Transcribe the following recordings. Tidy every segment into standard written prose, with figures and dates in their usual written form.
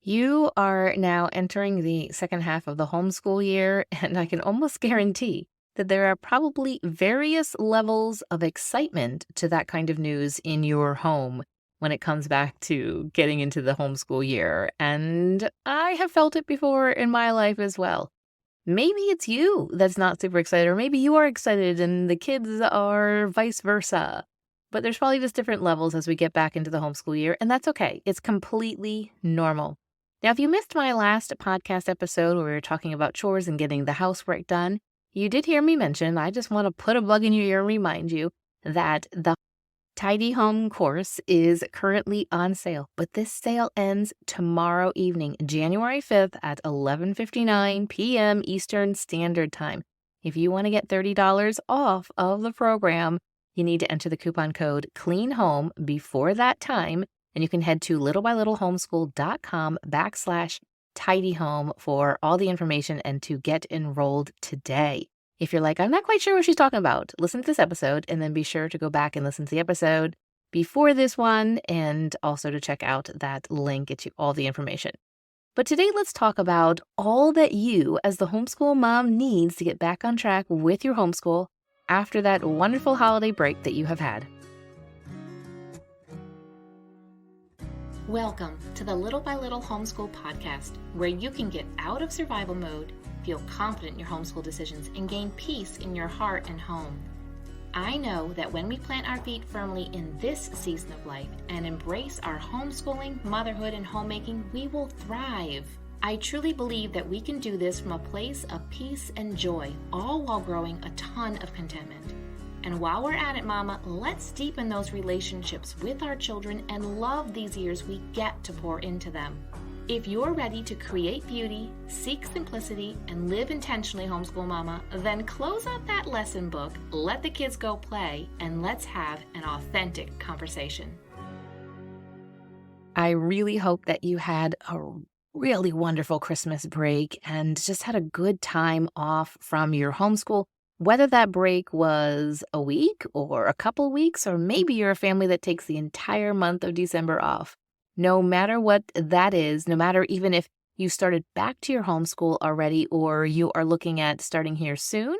You are now entering the second half of the homeschool year, and I can almost guarantee that there are probably various levels of excitement to that kind of news in your home when it comes back to getting into the homeschool year. And I have felt it before in my life as well. Maybe it's you that's not super excited, or maybe you are excited and the kids are vice versa. But there's probably just different levels as we get back into the homeschool year, and that's okay. It's completely normal. Now, if you missed my last podcast episode where we were talking about chores and getting the housework done, you did hear me mention, I just want to put a bug in your ear and remind you that the Tidy Home course is currently on sale, but this sale ends tomorrow evening, January 5th at 11:59 p.m. Eastern Standard Time. If you want to get $30 off of the program, you need to enter the coupon code CLEANHOME before that time, and you can head to littlebylittlehomeschool.com/tidyhome for all the information and to get enrolled today. If you're like, I'm not quite sure what she's talking about, listen to this episode and then be sure to go back and listen to the episode before this one and also to check out that link, get you all the information. But today, let's talk about all that you as the homeschool mom needs to get back on track with your homeschool after that wonderful holiday break that you have had. Welcome to the Little by Little Homeschool podcast, where you can get out of survival mode, feel confident in your homeschool decisions, and gain peace in your heart and home. I know that when we plant our feet firmly in this season of life and embrace our homeschooling, motherhood, and homemaking, we will thrive. I truly believe that we can do this from a place of peace and joy, all while growing a ton of contentment. And while we're at it, Mama, let's deepen those relationships with our children and love these years we get to pour into them. If you're ready to create beauty, seek simplicity, and live intentionally, homeschool mama, then close up that lesson book, let the kids go play, and let's have an authentic conversation. I really hope that you had a really wonderful Christmas break and just had a good time off from your homeschool. Whether that break was a week or a couple weeks, or maybe you're a family that takes the entire month of December off. No matter what that is, no matter even if you started back to your homeschool already, or you are looking at starting here soon,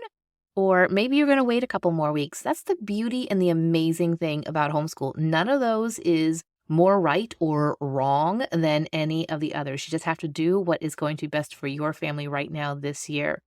or maybe you're going to wait a couple more weeks. That's the beauty and the amazing thing about homeschool. None of those is more right or wrong than any of the others. You just have to do what is going to be best for your family right now this year.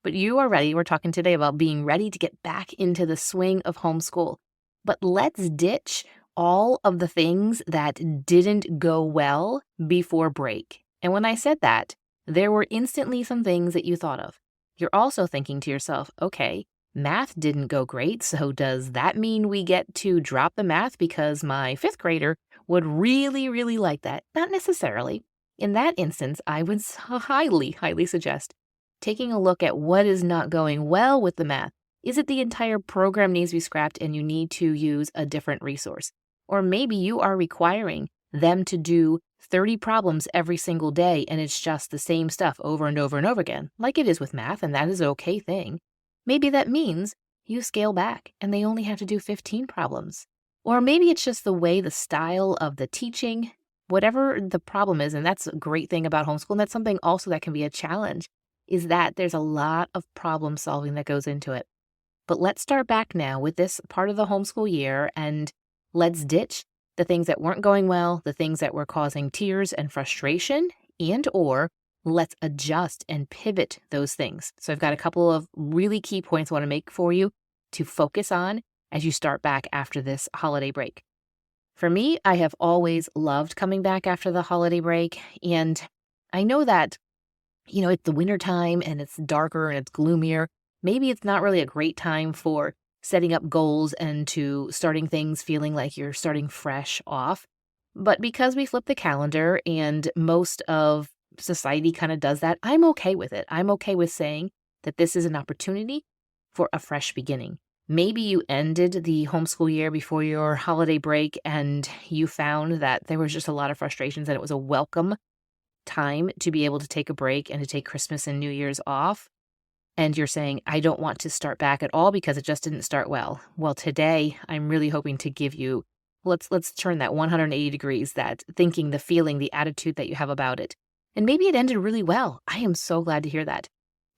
But you are ready. We're talking today about being ready to get back into the swing of homeschool. But let's ditch all of the things that didn't go well before break. And when I said that, there were instantly some things that you thought of. You're also thinking to yourself, okay, math didn't go great, so does that mean we get to drop the math because my fifth grader would really, really like that? Not necessarily. In that instance, I would highly suggest taking a look at what is not going well with the math. Is it the entire program needs to be scrapped and you need to use a different resource? Or maybe you are requiring them to do 30 problems every single day and it's just the same stuff over and over and over again, like it is with math, and that is an okay thing. Maybe that means you scale back and they only have to do 15 problems. Or maybe it's just the way, the style of the teaching, whatever the problem is, and that's a great thing about homeschool, and that's something also that can be a challenge, is that there's a lot of problem solving that goes into it. But let's start back now with this part of the homeschool year and let's ditch the things that weren't going well, the things that were causing tears and frustration, and or let's adjust and pivot those things. So I've got a couple of really key points I want to make for you to focus on as you start back after this holiday break. For me, I have always loved coming back after the holiday break, and I know that it's the winter time and it's darker and it's gloomier. Maybe it's not really a great time for setting up goals and to starting things feeling like you're starting fresh off. But because we flip the calendar and most of society kind of does that, I'm okay with it. I'm okay with saying that this is an opportunity for a fresh beginning. Maybe you ended the homeschool year before your holiday break and you found that there was just a lot of frustrations and it was a welcome time to be able to take a break and to take Christmas and New Year's off. And you're saying, I don't want to start back at all because it just didn't start well. Well, today I'm really hoping to give you Let's turn that 180 degrees, that thinking, the feeling, the attitude that you have about it. And maybe it ended really well. I am so glad to hear that.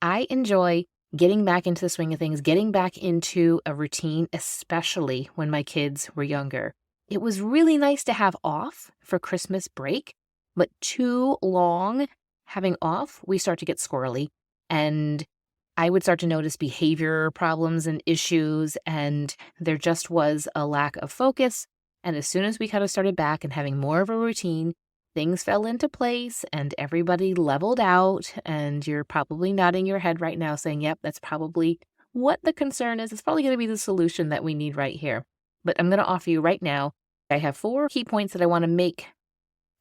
I enjoy getting back into the swing of things, getting back into a routine, especially when my kids were younger. It was really nice to have off for Christmas break, but too long having off, we start to get squirrely. And I would start to notice behavior problems and issues, and there just was a lack of focus. And as soon as we kind of started back and having more of a routine, things fell into place and everybody leveled out. And you're probably nodding your head right now saying, yep, that's probably what the concern is. It's probably going to be the solution that we need right here. But I'm going to offer you right now, I have 4 key points that I want to make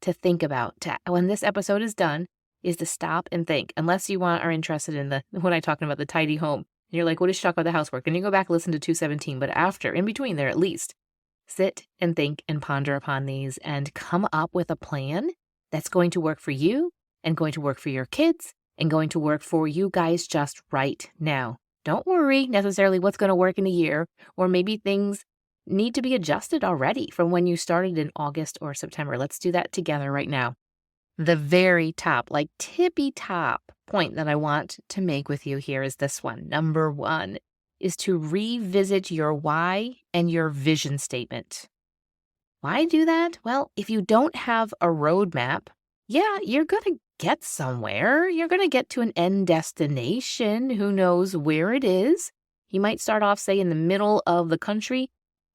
to think about when this episode is done, is to stop and think. Unless you are interested in when I talking about the tidy home, and you're like, what does she talk about the housework? And you go back and listen to 217, but after, in between there at least, sit and think and ponder upon these and come up with a plan that's going to work for you and going to work for your kids and going to work for you guys just right now. Don't worry necessarily what's going to work in a year, or maybe things need to be adjusted already from when you started in August or September. Let's do that together right now. The very top, like tippy top point that I want to make with you here is this one. Number 1 is to revisit your why and your vision statement. Why do that? Well, if you don't have a roadmap, yeah, you're going to get somewhere. You're going to get to an end destination. Who knows where it is? You might start off, say, in the middle of the country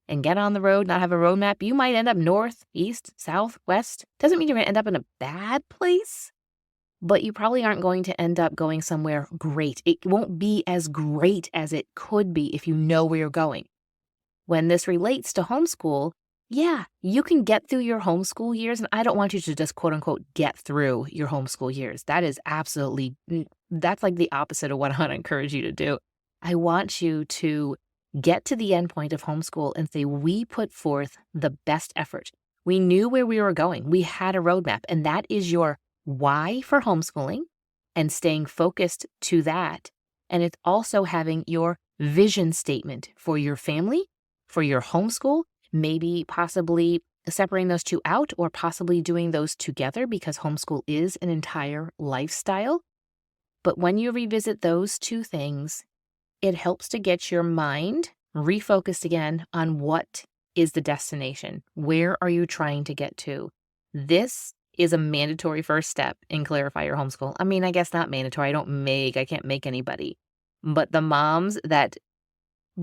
and get on the road, not have a roadmap. You might end up north, east, south, west. Doesn't mean you're going to end up in a bad place, but you probably aren't going to end up going somewhere great. It won't be as great as it could be if you know where you're going. When this relates to homeschool, yeah, you can get through your homeschool years, and I don't want you to just quote unquote get through your homeschool years. That is absolutely, that's like the opposite of what I want to encourage you to do. I want you to get to the end point of homeschool and say, we put forth the best effort. We knew where we were going. We had a roadmap, and that is your why for homeschooling and staying focused to that. And it's also having your vision statement for your family, for your homeschool, maybe possibly separating those two out or possibly doing those together because homeschool is an entire lifestyle. But when you revisit those two things, it helps to get your mind refocused again on what is the destination. Where are you trying to get to? This is a mandatory first step in Clarify Your Homeschool. I mean, I guess not mandatory. I can't make anybody. But the moms that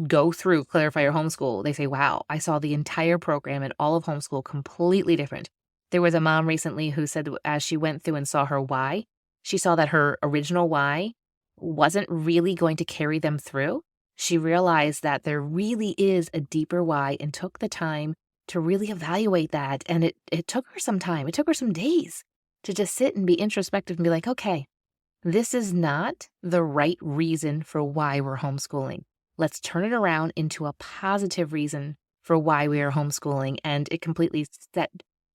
go through Clarify Your Homeschool, they say, wow, I saw the entire program and all of homeschool completely different. There was a mom recently who said as she went through and saw her why, she saw that her original why wasn't really going to carry them through. She realized that there really is a deeper why and took the time to really evaluate that. And it took her some time. It took her some days to just sit and be introspective and be like, okay, this is not the right reason for why we're homeschooling. Let's turn it around into a positive reason for why we are homeschooling. And it completely set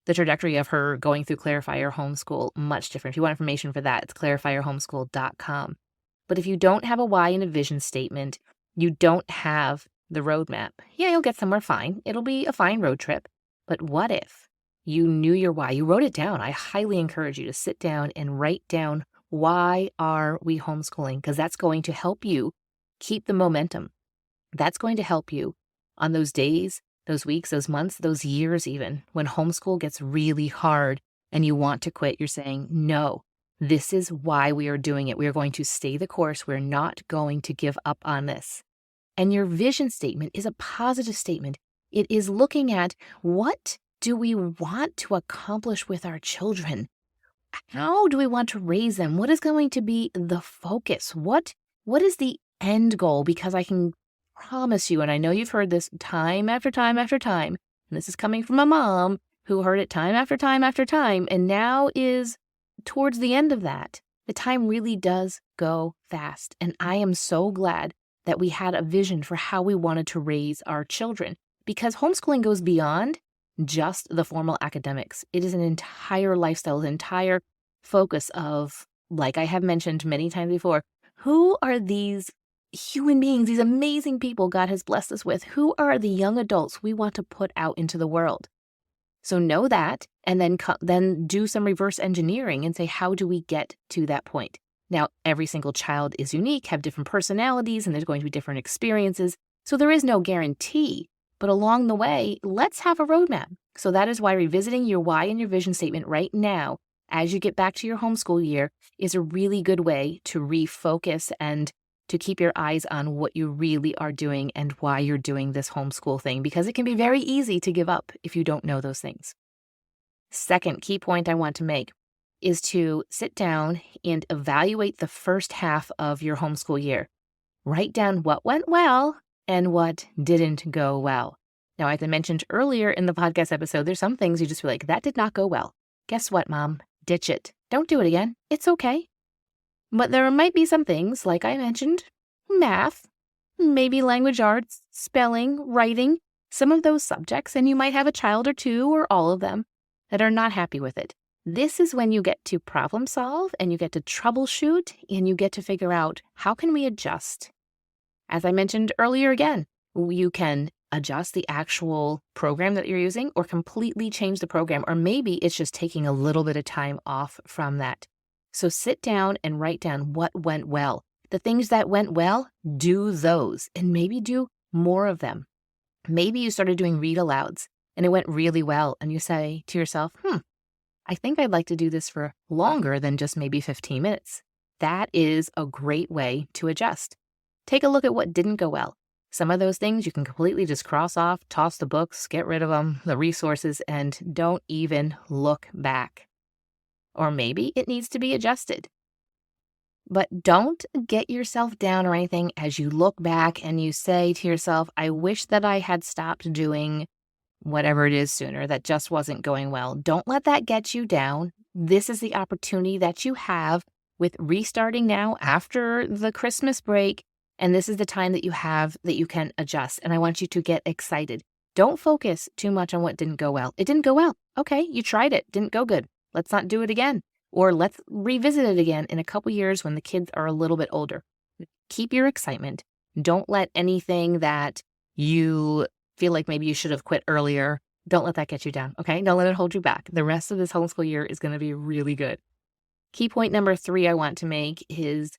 the trajectory of her going through Clarify Your Homeschool much different. If you want information for that, it's clarifyyourhomeschool.com. But if you don't have a why and a vision statement, you don't have the roadmap. Yeah, you'll get somewhere fine. It'll be a fine road trip. But what if you knew your why? You wrote it down. I highly encourage you to sit down and write down, why are we homeschooling? Because that's going to help you keep the momentum. That's going to help you on those days, those weeks, those months, those years even, when homeschool gets really hard and you want to quit. You're saying, no, this is why we are doing it. We are going to stay the course. We're not going to give up on this. And your vision statement is a positive statement. It is looking at, what do we want to accomplish with our children? How do we want to raise them? What is going to be the focus? What is the end goal? Because I can promise you, and I know you've heard this time after time after time, and this is coming from a mom who heard it time after time after time, and now is towards the end of that. The time really does go fast. And I am so glad that we had a vision for how we wanted to raise our children, because homeschooling goes beyond just the formal academics. It is an entire lifestyle, an entire focus of, like I have mentioned many times before, who are these human beings, these amazing people God has blessed us with. Who are the young adults we want to put out into the world? So know that, and then do some reverse engineering and say, how do we get to that point? Now, every single child is unique, have different personalities, and there's going to be different experiences. So there is no guarantee. But along the way, let's have a roadmap. So that is why revisiting your why and your vision statement right now, as you get back to your homeschool year, is a really good way to refocus and to keep your eyes on what you really are doing and why you're doing this homeschool thing, because it can be very easy to give up if you don't know those things. Second key point I want to make is to sit down and evaluate the first half of your homeschool year. Write down what went well and what didn't go well. Now, as I mentioned earlier in the podcast episode, there's some things you just feel like, that did not go well. Guess what, Mom? Ditch it. Don't do it again. It's okay. But there might be some things, like I mentioned, math, maybe language arts, spelling, writing, some of those subjects, and you might have a child or two or all of them that are not happy with it. This is when you get to problem solve and you get to troubleshoot and you get to figure out, how can we adjust? As I mentioned earlier again, you can adjust the actual program that you're using or completely change the program, or maybe it's just taking a little bit of time off from that. So sit down and write down what went well. The things that went well, do those, and maybe do more of them. Maybe you started doing read alouds and it went really well, and you say to yourself, I think I'd like to do this for longer than just maybe 15 minutes. That is a great way to adjust. Take a look at what didn't go well. Some of those things you can completely just cross off, toss the books, get rid of them, the resources, and don't even look back. Or maybe it needs to be adjusted. But don't get yourself down or anything as you look back and you say to yourself, I wish that I had stopped doing whatever it is sooner, that just wasn't going well. Don't let that get you down. This is the opportunity that you have with restarting now after the Christmas break. And this is the time that you have that you can adjust. And I want you to get excited. Don't focus too much on what didn't go well. It didn't go well. Okay, you tried it. Didn't go good. Let's not do it again. Or let's revisit it again in a couple years when the kids are a little bit older. Keep your excitement. Don't let anything that you feel like maybe you should have quit earlier, don't let that get you down, okay? Don't let it hold you back. The rest of this homeschool year is going to be really good. Key point number 3 I want to make is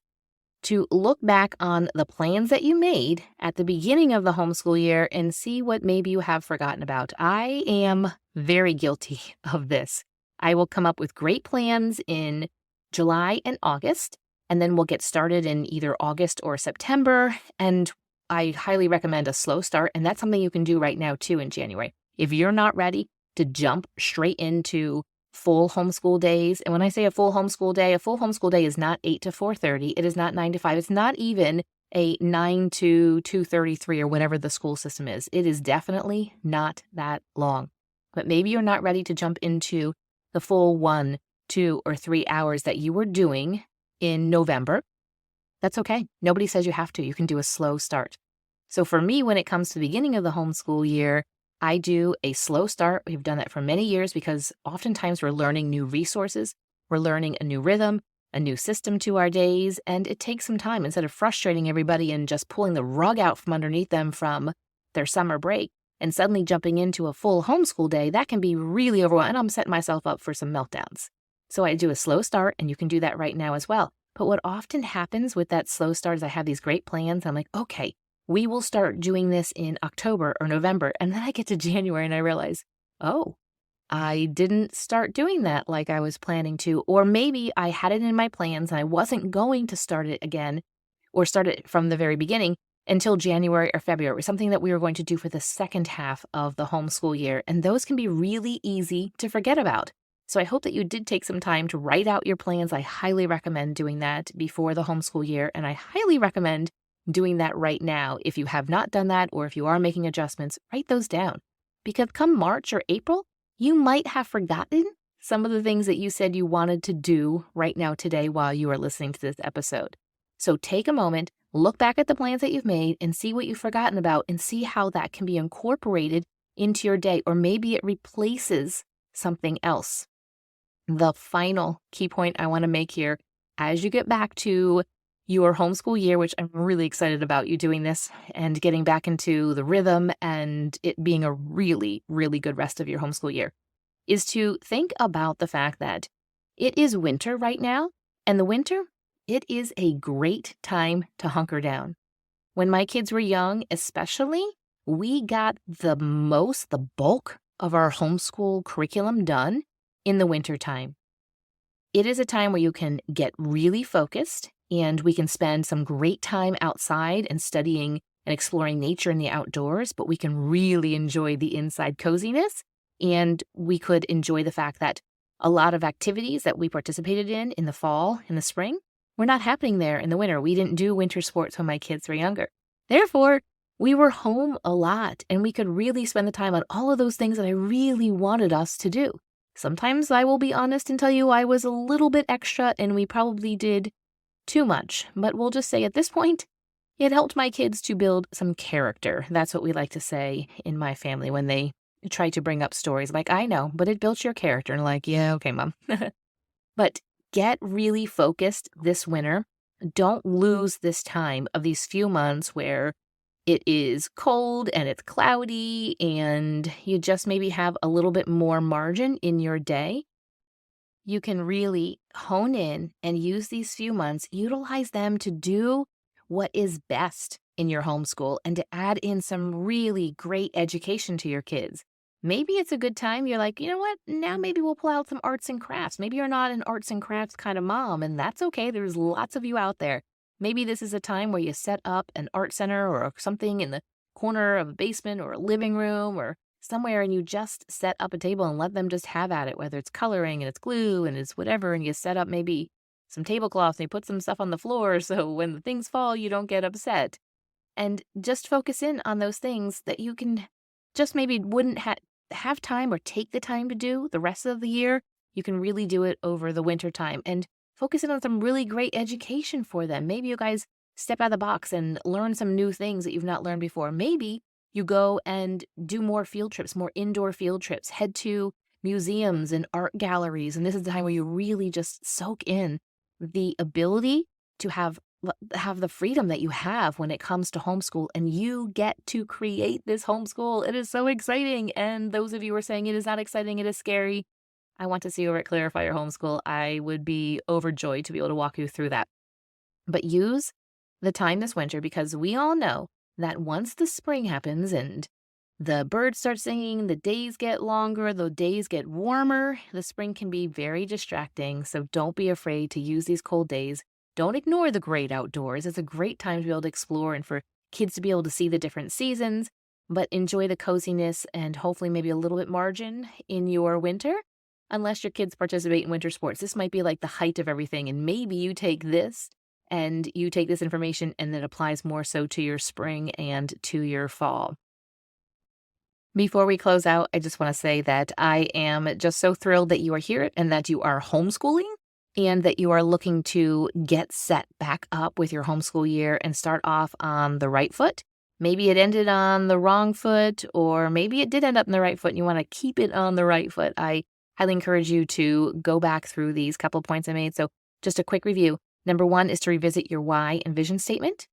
to look back on the plans that you made at the beginning of the homeschool year and see what maybe you have forgotten about. I am very guilty of this. I will come up with great plans in July and August, and then we'll get started in either August or September. And I highly recommend a slow start. And that's something you can do right now too in January. If you're not ready to jump straight into full homeschool days. And when I say a full homeschool day is not 8 to 4:30. It is not 9 to 5. It's not even a 9 to 2:33 or whatever the school system is. It is definitely not that long. But maybe you're not ready to jump into the full 1, 2, or 3 hours that you were doing in November. That's okay. Nobody says you have to. You can do a slow start. So for me, when it comes to the beginning of the homeschool year, I do a slow start. We've done that for many years because oftentimes we're learning new resources. We're learning a new rhythm, a new system to our days, and it takes some time. Instead of frustrating everybody and just pulling the rug out from underneath them from their summer break and suddenly jumping into a full homeschool day, that can be really overwhelming. And I'm setting myself up for some meltdowns. So I do a slow start, and you can do that right now as well. But what often happens with that slow start is I have these great plans. I'm like, okay, we will start doing this in October or November. And then I get to January and I realize, oh, I didn't start doing that like I was planning to. Or maybe I had it in my plans and I wasn't going to start it again or start it from the very beginning until January or February. It was something that we were going to do for the second half of the homeschool year. And those can be really easy to forget about. So I hope that you did take some time to write out your plans. I highly recommend doing that before the homeschool year. And I highly recommend doing that right now. If you have not done that, or if you are making adjustments, write those down. Because come March or April, you might have forgotten some of the things that you said you wanted to do right now today while you are listening to this episode. So take a moment, look back at the plans that you've made and see what you've forgotten about and see how that can be incorporated into your day, or maybe it replaces something else. The final key point I want to make here, as you get back to your homeschool year, which I'm really excited about you doing this and getting back into the rhythm and it being a really, really good rest of your homeschool year, is to think about the fact that it is winter right now, and the winter, it is a great time to hunker down. When my kids were young, especially, we got the bulk of our homeschool curriculum done in the winter time. It is a time where you can get really focused and we can spend some great time outside and studying and exploring nature in the outdoors, but we can really enjoy the inside coziness. And we could enjoy the fact that a lot of activities that we participated in the fall, in the spring, were not happening there in the winter. We didn't do winter sports when my kids were younger. Therefore, we were home a lot and we could really spend the time on all of those things that I really wanted us to do. Sometimes I will be honest and tell you I was a little bit extra and we probably did too much, but we'll just say at this point, it helped my kids to build some character. That's what we like to say in my family when they try to bring up stories like, I know, but it built your character. And like, yeah, okay, mom. But get really focused this winter. Don't lose this time of these few months where it is cold and it's cloudy and you just maybe have a little bit more margin in your day. You can really hone in and use these few months, utilize them to do what is best in your homeschool and to add in some really great education to your kids. Maybe it's a good time. You're like, you know what? Now maybe we'll pull out some arts and crafts. Maybe you're not an arts and crafts kind of mom, and that's okay. There's lots of you out there. Maybe this is a time where you set up an art center or something in the corner of a basement or a living room or somewhere, and you just set up a table and let them just have at it, whether it's coloring and it's glue and it's whatever, and you set up maybe some tablecloths and you put some stuff on the floor so when the things fall, you don't get upset. And just focus in on those things that you can just maybe wouldn't have time or take the time to do the rest of the year. You can really do it over the winter time and focus in on some really great education for them. Maybe you guys step out of the box and learn some new things that you've not learned before. Maybe you go and do more field trips, more indoor field trips, head to museums and art galleries. And this is the time where you really just soak in the ability to have the freedom that you have when it comes to homeschool, and you get to create this homeschool. It is so exciting. And those of you who are saying it is not exciting, it is scary, I want to see you over at Clarify Your Homeschool. I would be overjoyed to be able to walk you through that. But use the time this winter, because we all know that once the spring happens and the birds start singing, the days get longer, the days get warmer, the spring can be very distracting. So don't be afraid to use these cold days. Don't ignore the great outdoors. It's a great time to be able to explore and for kids to be able to see the different seasons, but enjoy the coziness and hopefully maybe a little bit margin in your winter. Unless your kids participate in winter sports, this might be like the height of everything. And maybe you take this and you take this information and it applies more so to your spring and to your fall. Before we close out, I just want to say that I am just so thrilled that you are here and that you are homeschooling and that you are looking to get set back up with your homeschool year and start off on the right foot. Maybe it ended on the wrong foot, or maybe it did end up in the right foot and you want to keep it on the right foot. I highly encourage you to go back through these couple of points I made. So just a quick review. Number 1 is to revisit your why and vision statement.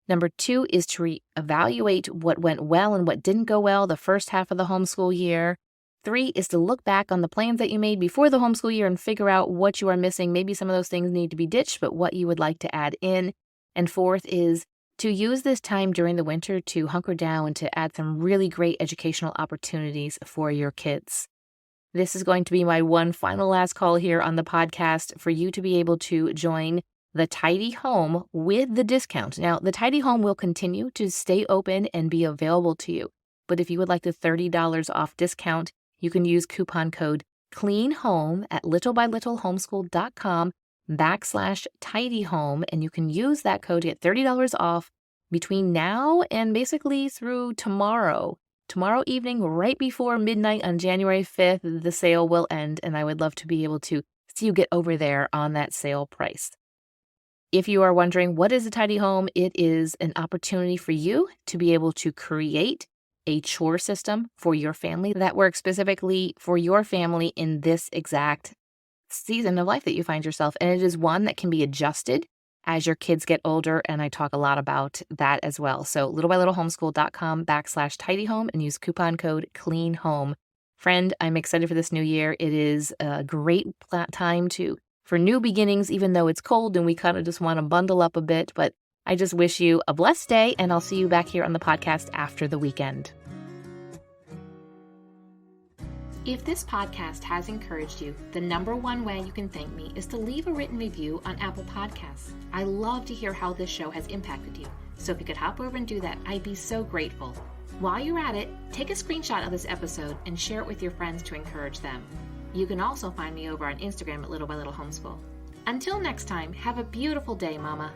Number 2 is to evaluate what went well and what didn't go well the first half of the homeschool year. 3 is to look back on the plans that you made before the homeschool year and figure out what you are missing. Maybe some of those things need to be ditched, but what you would like to add in. And 4th is to use this time during the winter to hunker down and to add some really great educational opportunities for your kids. This is going to be my one final last call here on the podcast for you to be able to join the Tidy Home with the discount. Now, the Tidy Home will continue to stay open and be available to you. But if you would like the $30 off discount, you can use coupon code CLEANHOME at littlebylittlehomeschool.com/tidyhome. And you can use that code to get $30 off between now and basically through tomorrow. Tomorrow evening, right before midnight on January 5th, the sale will end. And I would love to be able to see you get over there on that sale price. If you are wondering what is a tidy home, it is an opportunity for you to be able to create a chore system for your family that works specifically for your family in this exact season of life that you find yourself. And it is one that can be adjusted as your kids get older, and I talk a lot about that as well. So littlebylittlehomeschool.com/tidyhome and use coupon code CLEANHOME. Friend, I'm excited for this new year. It is a great time for new beginnings, even though it's cold and we kind of just want to bundle up a bit. But I just wish you a blessed day, and I'll see you back here on the podcast after the weekend. If this podcast has encouraged you, the number one way you can thank me is to leave a written review on Apple Podcasts. I love to hear how this show has impacted you, so if you could hop over and do that, I'd be so grateful. While you're at it, take a screenshot of this episode and share it with your friends to encourage them. You can also find me over on Instagram at Little by Little Homeschool. Until next time, have a beautiful day, Mama.